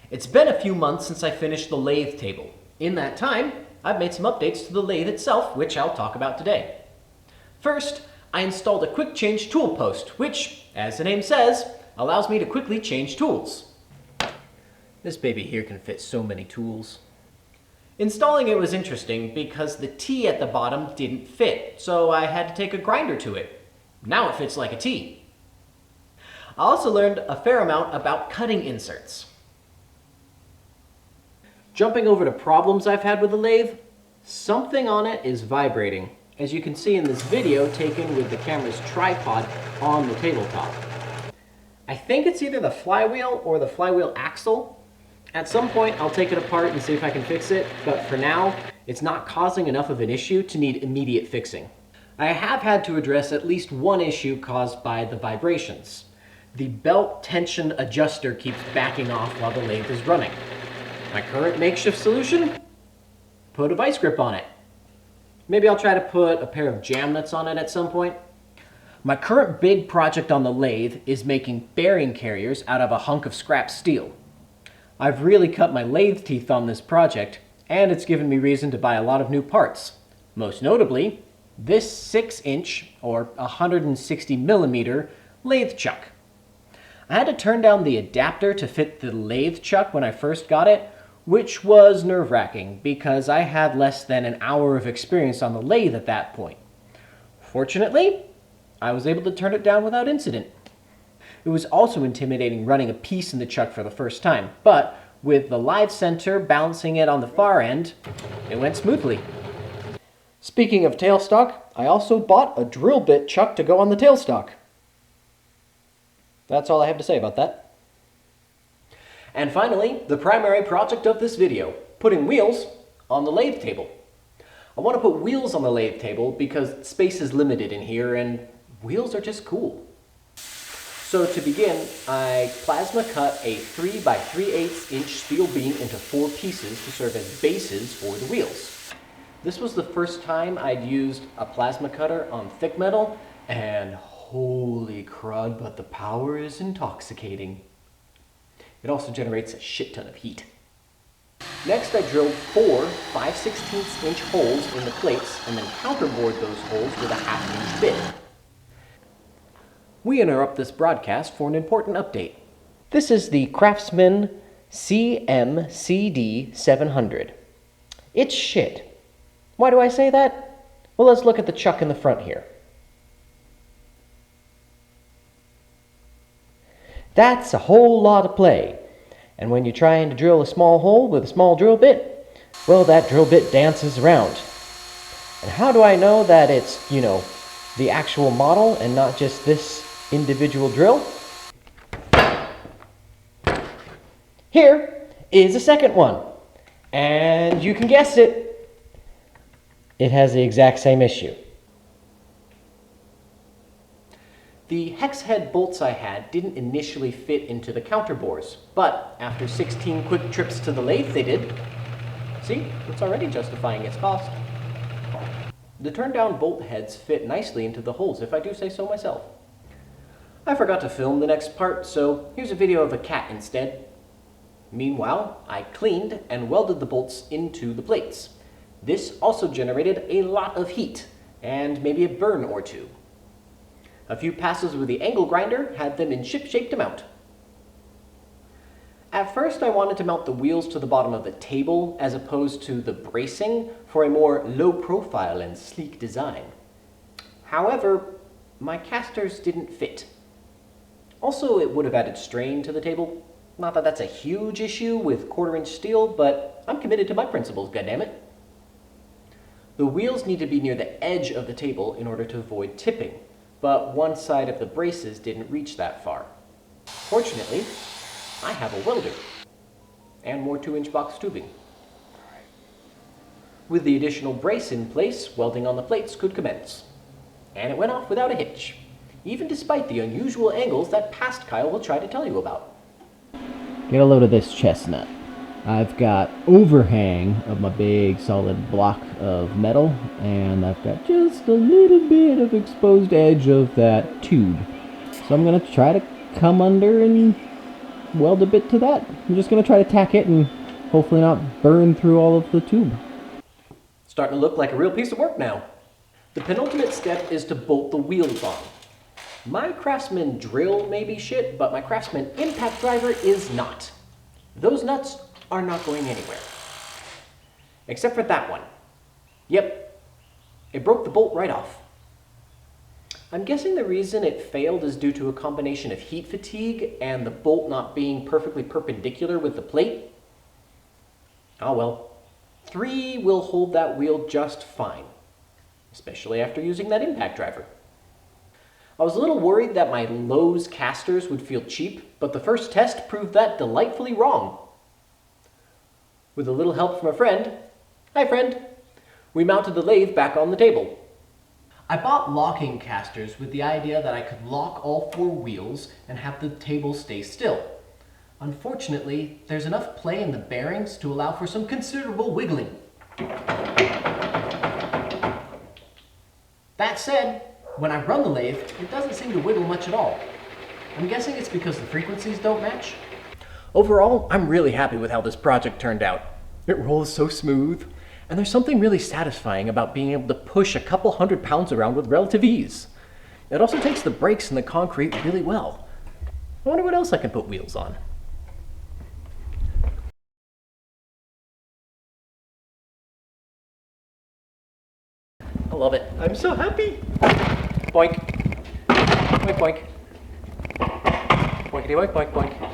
It's been a few months since I finished the lathe table. In that time, I've made some updates to the lathe itself, which I'll talk about today. First, I installed a quick change tool post, which, as the name says, allows me to quickly change tools. This baby here can fit so many tools. Installing it was interesting because the T at the bottom didn't fit, so I had to take a grinder to it. Now it fits like a T. I also learned a fair amount about cutting inserts. Jumping over to problems I've had with the lathe, something on it is vibrating, as you can see in this video taken with the camera's tripod on the tabletop. I think it's either the flywheel or the flywheel axle. At some point I'll take it apart and see if I can fix it, but for now it's not causing enough of an issue to need immediate fixing. I have had to address at least one issue caused by the vibrations. The belt tension adjuster keeps backing off while the lathe is running. My current makeshift solution? Put a vice grip on it. Maybe I'll try to put a pair of jam nuts on it at some point. My current big project on the lathe is making bearing carriers out of a hunk of scrap steel. I've really cut my lathe teeth on this project, and it's given me reason to buy a lot of new parts. Most notably, this 6-inch or 160 millimeter lathe chuck. I had to turn down the adapter to fit the lathe chuck when I first got it, which was nerve-wracking because I had less than an hour of experience on the lathe at that point. Fortunately, I was able to turn it down without incident. It was also intimidating running a piece in the chuck for the first time, but with the live center balancing it on the far end, it went smoothly. Speaking of tailstock, I also bought a drill bit chuck to go on the tailstock. That's all I have to say about that. And finally, the primary project of this video, putting wheels on the lathe table. I want to put wheels on the lathe table because space is limited in here and wheels are just cool. So to begin, I plasma cut a 3 by 3/8 inch steel beam into 4 pieces to serve as bases for the wheels. This was the first time I'd used a plasma cutter on thick metal, and holy crud, but the power is intoxicating. It also generates a shit ton of heat. Next, I drilled 4 5/16 inch holes in the plates and then counterbored those holes with a 1/2 inch bit. We interrupt this broadcast for an important update. This is the Craftsman CD700. It's shit. Why do I say that? Well, let's look at the chuck in the front here. That's a whole lot of play. And when you're trying to drill a small hole with a small drill bit, well, that drill bit dances around. And how do I know that it's, the actual model and not just this individual drill? Here is a second one. And you can guess it. It has the exact same issue. The Hex Head Bolts I had didn't initially fit into the counterbores, but after 16 quick trips to the lathe they did. See, it's already justifying its cost. The turned-down bolt heads fit nicely into the holes, if I do say so myself. I forgot to film the next part, so here's a video of a cat instead. Meanwhile, I cleaned and welded the bolts into the plates. This also generated a lot of heat, and maybe a burn or two. A few passes with the angle grinder had them in ship-shape to mount. At first I wanted to mount the wheels to the bottom of the table as opposed to the bracing for a more low-profile and sleek design. However, my casters didn't fit. Also, it would have added strain to the table. Not that that's a huge issue with 1/4-inch steel, but I'm committed to my principles, goddammit. The wheels need to be near the edge of the table in order to avoid tipping, but one side of the braces didn't reach that far. Fortunately, I have a welder and more 2-inch box tubing. With the additional brace in place, welding on the plates could commence. And it went off without a hitch, even despite the unusual angles that Past Kyle will try to tell you about. Get a load of this chestnut. I've got overhang of my big solid block of metal, and I've got just a little bit of exposed edge of that tube. So I'm going to try to come under and weld a bit to that. I'm just going to try to tack it and hopefully not burn through all of the tube. Starting to look like a real piece of work now. The penultimate step is to bolt the wheels on. My Craftsman drill may be shit, but my Craftsman impact driver is not. Those nuts are not going anywhere. Except for that one. Yep, it broke the bolt right off. I'm guessing the reason it failed is due to a combination of heat fatigue and the bolt not being perfectly perpendicular with the plate. Oh well. 3 will hold that wheel just fine, especially after using that impact driver. I was a little worried that my Lowe's casters would feel cheap, but the first test proved that delightfully wrong. With a little help from a friend, hi friend, we mounted the lathe back on the table. I bought locking casters with the idea that I could lock all 4 wheels and have the table stay still. Unfortunately, there's enough play in the bearings to allow for some considerable wiggling. That said, when I run the lathe, it doesn't seem to wiggle much at all. I'm guessing it's because the frequencies don't match. Overall, I'm really happy with how this project turned out. It rolls so smooth, and there's something really satisfying about being able to push a couple 100 pounds around with relative ease. It also takes the brakes in the concrete really well. I wonder what else I can put wheels on. I love it. I'm so happy. Boink. Boink, boink. Boinkity boink, boink, boink.